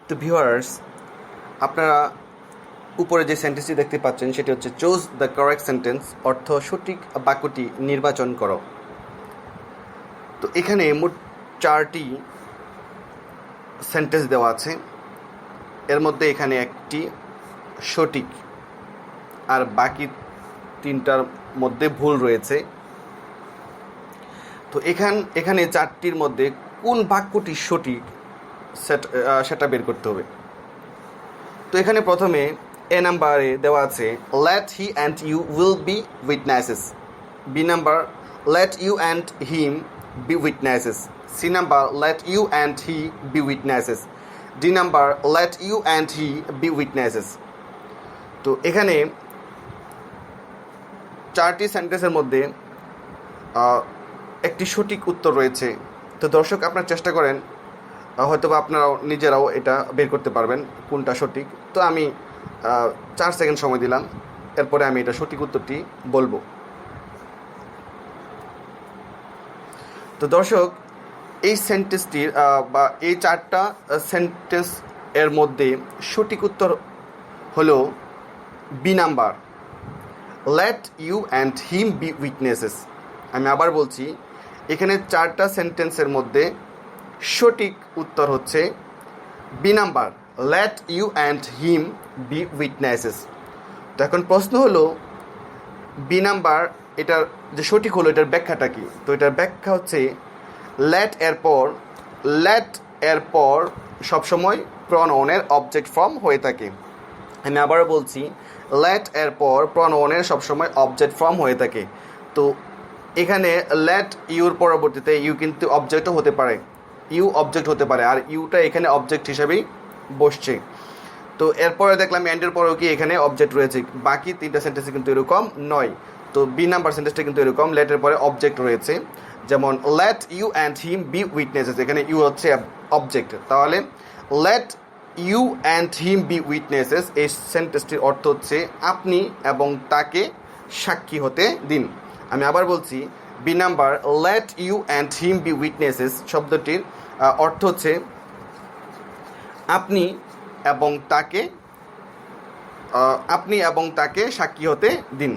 তো ভিউয়ার্স, আপনারা উপরে যে সেন্টেন্সটি দেখতে পাচ্ছেন সেটি হচ্ছে চুজ দ্য কারেক্ট সেন্টেন্স, অর্থ সঠিক বাক্যটি নির্বাচন করো। তো এখানে মোট 4টি সেন্টেন্স দেওয়া আছে। এর মধ্যে এখানে একটি সঠিক আর বাকি 3টার মধ্যে ভুল রয়েছে। তো এখানে 4টির মধ্যে কোন বাক্যটি সঠিক সেটা বের করতে হবে। তো এখানে প্রথমে এ নাম্বারে দেওয়া আছে let he and you will be witnesses. B number let you and him be witnesses. C number let you and he be witnesses. D number let you and he be witnesses. তো এখানে 4টি সেন্টেন্সের মধ্যে একটি সঠিক উত্তর রয়েছে। তো দর্শক, আপনারা চেষ্টা করেন, হয়তো বা আপনারাও নিজেরাও এটা বের করতে পারবেন কোনটা সঠিক। তো আমি 4 সেকেন্ড সময় দিলাম, এরপরে আমি এটা সঠিক উত্তরটি বলবো। তো দর্শক, এই সেন্টেন্সটির বা এই 4টা সেন্টেন্স এর মধ্যে সঠিক উত্তর হলো B number, let you and him be witnesses. আমি আবার বলছি, এখানে 4টা সেন্টেন্সের মধ্যে সঠিক উত্তর হচ্ছে B number, let you and him be witnesses. তো এখন প্রশ্ন হলো, বি নাম্বার এটার যে সঠিক হলো এটার ব্যাখ্যাটা কি? তো এটার ব্যাখ্যা হচ্ছে লেট এর পর সবসময় প্রনাউনের অবজেক্ট ফর্ম হয়ে থাকে। আমি আবারও বলছি, লেট এর পর প্রনাউনের সবসময় অবজেক্ট ফর্ম হয়ে থাকে। তো এখানে লেট ইউর পরবর্তীতে ইউ কিন্তু অবজেক্টও হতে পারে, ইউ অবজেক্ট হতে পারে, আর ইউটা এখানে অবজেক্ট হিসেবেই বসছে। তো এরপরে দেখলাম এন্ডের পরেও কি এখানে অবজেক্ট রয়েছে। বাকি 3টা সেন্টেন্সে কিন্তু এরকম নয়। তো বি নাম্বার সেন্টেন্সটা কিন্তু এরকম, লেটের পরে অবজেক্ট রয়েছে। যেমন let you and him be witnesses, এখানে ইউ হচ্ছে অবজেক্ট। তাহলে let you and him be witnesses, এই সেন্টেন্সটির অর্থ হচ্ছে আপনি এবং তাকে সাক্ষী হতে দিন। আমি আবার বলছি, B number let you and him be witnesses শব্দটির অর্থ হচ্ছে আপনি এবং তাকে সাক্ষী হতে দিন।